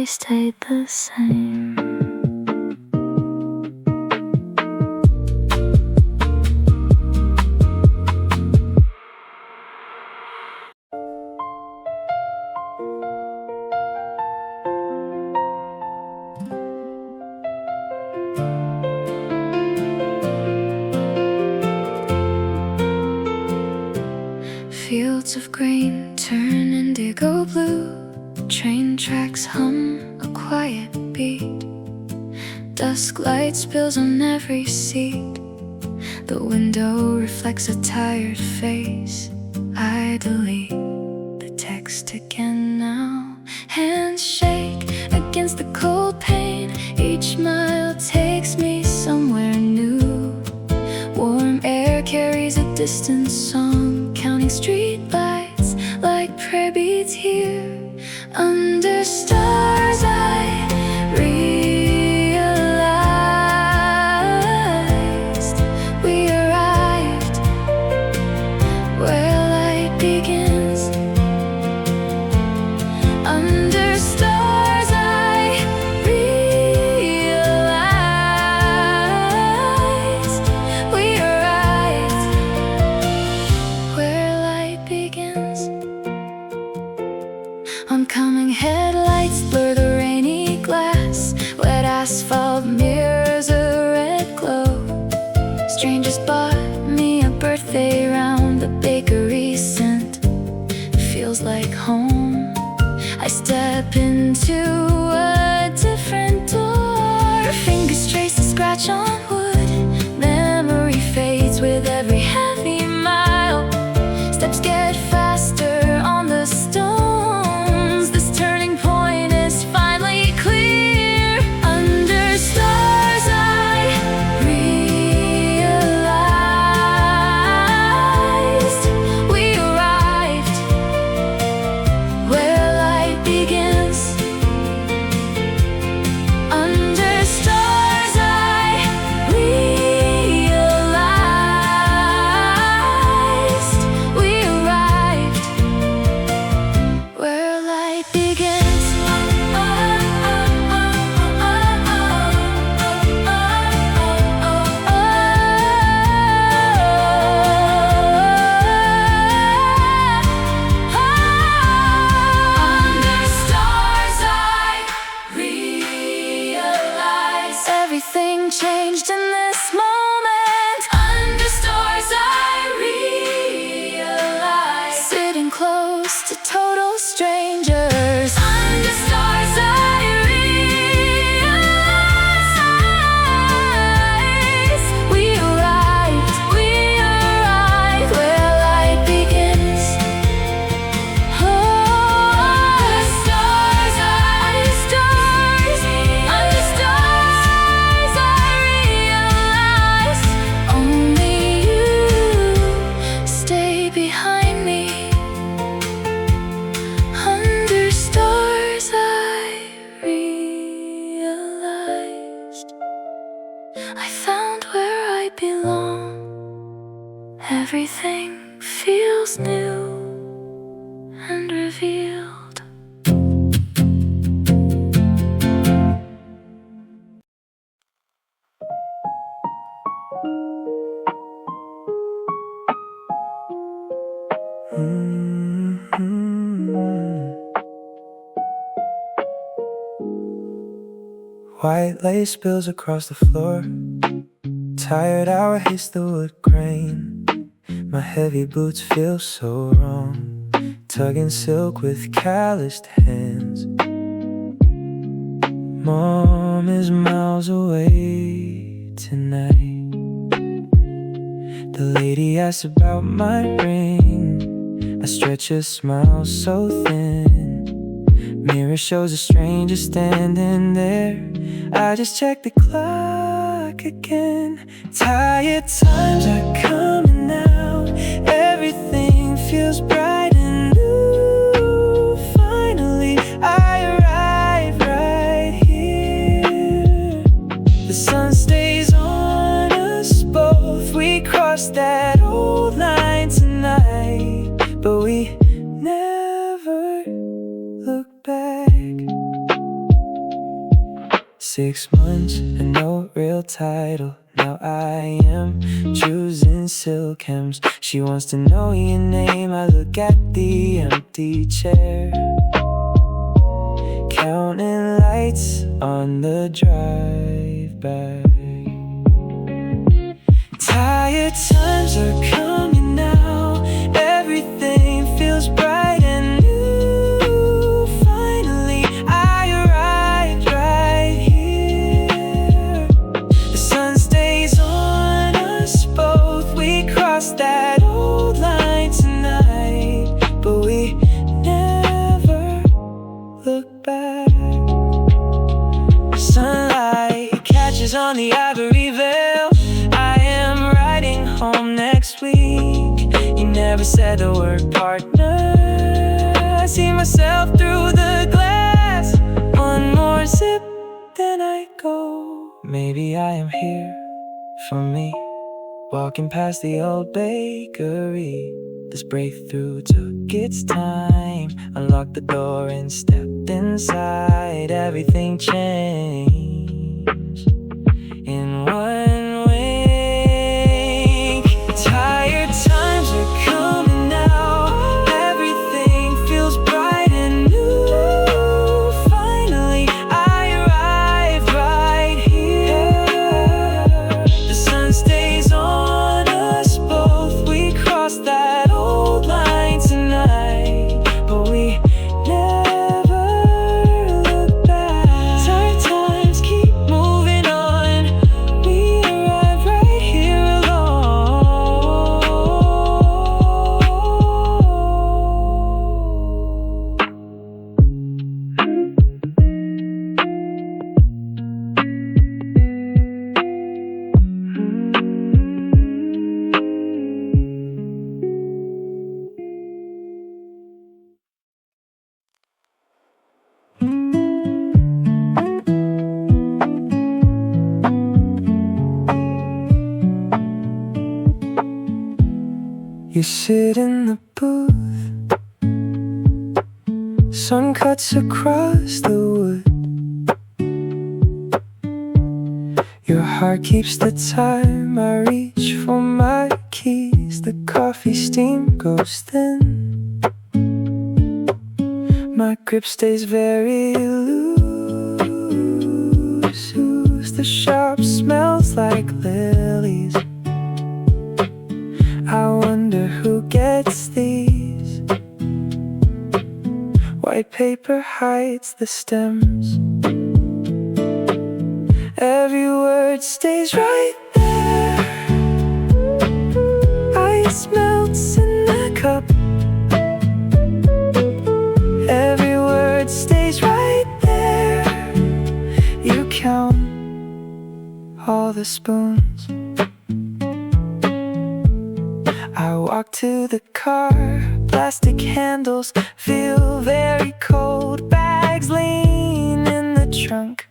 they stayed the same. Fields of green turn indigo blue. Train tracks hum a quiet beat. Dusk light spills on every seat. The window reflects a tired face. I delete the text again now. Hands shake against the cold pain. Each mile takes me somewhere new. Warm air carries a distant song, counting street lights like prayer beads here. Under stars I realized we arrived where light begins. Under stars I realized we arrived where light begins. Oncoming headlights blur the rainy glass. Wet asphalt mirrors a red glow. Strangers bought me a birthday round. The bakery scent feels like home. I step into a different door. Fingers trace a scratch on wood. Memory fades with every heavy mile. Steps get faster on the stones. This turning point is finally clear. Under stars I realized we arrived where light begins. Under stars I realized we arrived where light begins. Under stars I realized everything changed in this moment. Under stars I realized sitting close to total strangers. Under stars I realized we arrived where light begins. Under stars I realized only you stay behind me. Under stars I realized I found where I belong. Everything feels new and revealed. White lace spills across the floor. Tired hour hits the wood grain. My heavy boots feel so wrong, tugging silk with calloused hands. Mom is miles away tonight. The lady asks about my ring. I stretch a smile so thin. Mirror shows a stranger standing there. I just check the clock again. Tired times are coming now. Everything feels bright and new. Finally I arrive right here. The sun stays on us both. We crossed that old line tonight, but we never look back. 6 months and no real title. Now I am choosing silk hems. She wants to know your name. I look at the empty chair, counting lights on the drive back. Tired times are coming now. Everything feels bright and new. Finally I arrived right here. The sun stays on us both. We crossed that old line tonight, but we never look back. Sunlight catches on the ivory veil. I am riding home next week. You never said the word partner. I see myself through the glass. One more sip, then I go. Maybe I am here for me. Walking past the old bakery. This breakthrough took its time. Unlocked the door and stepped inside. Everything changed in one wink. Tired times are coming now. Everything feels bright and new. Finally I arrived right here. The sun stays on us both. We crossed that old line tonight, but we never look back. Tired times keep moving on. We arrived right here alone. You sit in the booth. Sun cuts across the wood. Your heart keeps the time. I reach for my keys. The coffee steam goes thin. My grip stays very loose. The shop smells like lilies. I wonder who gets these. White paper hides the stems. Every word stays right there. Ice melts in the cup. Every word stays right there. You count all the spoons. I walk to the car. Plastic handles feel very cold. Bags lean in the trunk.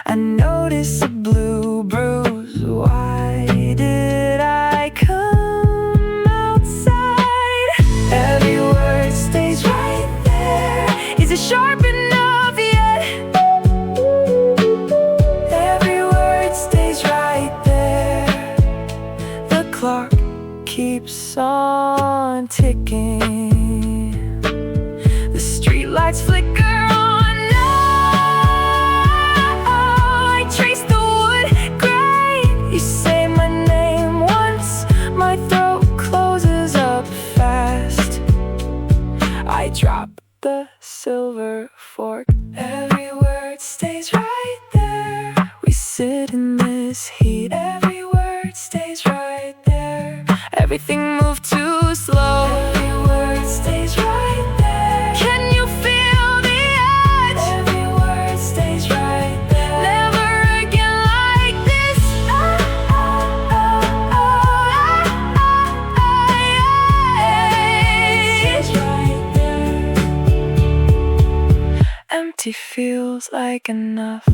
I notice a blue bruise. Why did I come outside? Every word stays right there. Is it sharp enough yet? Every word stays right there. The clock keeps on ticking. The streetlights flicker on. I trace the wood grain. You say my name once, my throat closes up fast. I drop the silver fork. Every word stays right there. We sit in this heat. Every word stays right there. Everything moved too slow. Every word stays right there. Can you feel the edge? Every word stays right there. Never again like this. Stays right there. Empty feels like enough.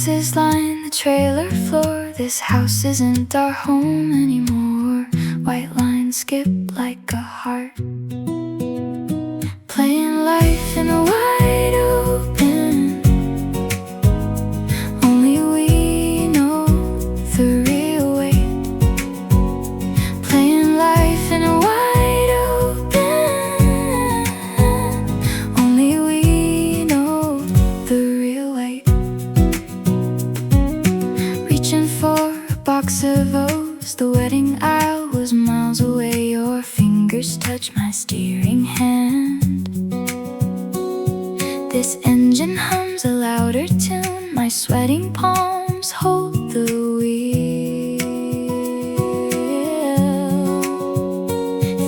boxes line the trailer floor. This house isn't our home anymore. White lines skip like a heart, playing life in a wide open. Only we know the real weight. Playing life in a wide open. Only we know the real weight. Reaching for a box of O's, the wedding aisle was miles away. Your fingers touch my steering hand. This engine hums a louder tune. My sweating palms hold the wheel.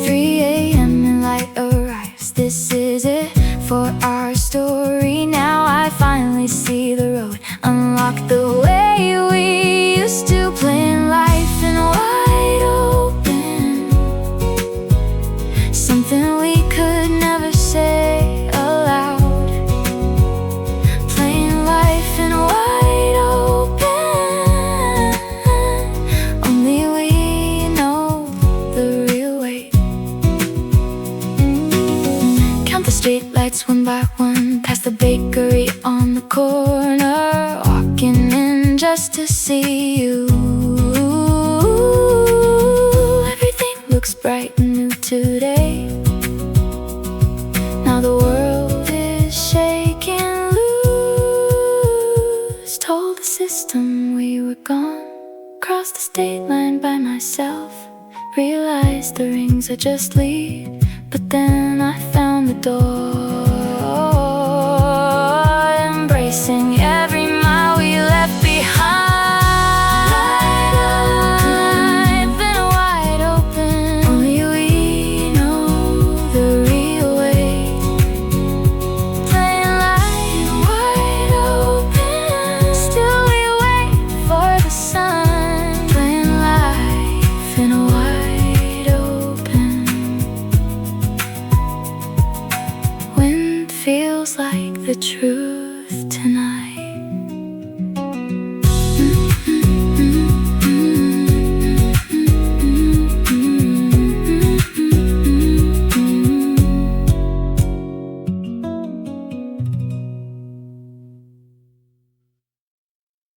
3 a.m. and light arrives. This is it for our story. Now I finally see the road. Unlock the way we used to, playing life in wide open. Something we could never say aloud. Playing life in wide open. Only we know the real weight. Count the streetlights one by one, past the bakery on the corner, walking in just to see you. Everything looks bright and new today. Now the world is shaking loose. Told the system we were gone. Crossed the state line by myself. Realized the rings are just lead, but then I found the door.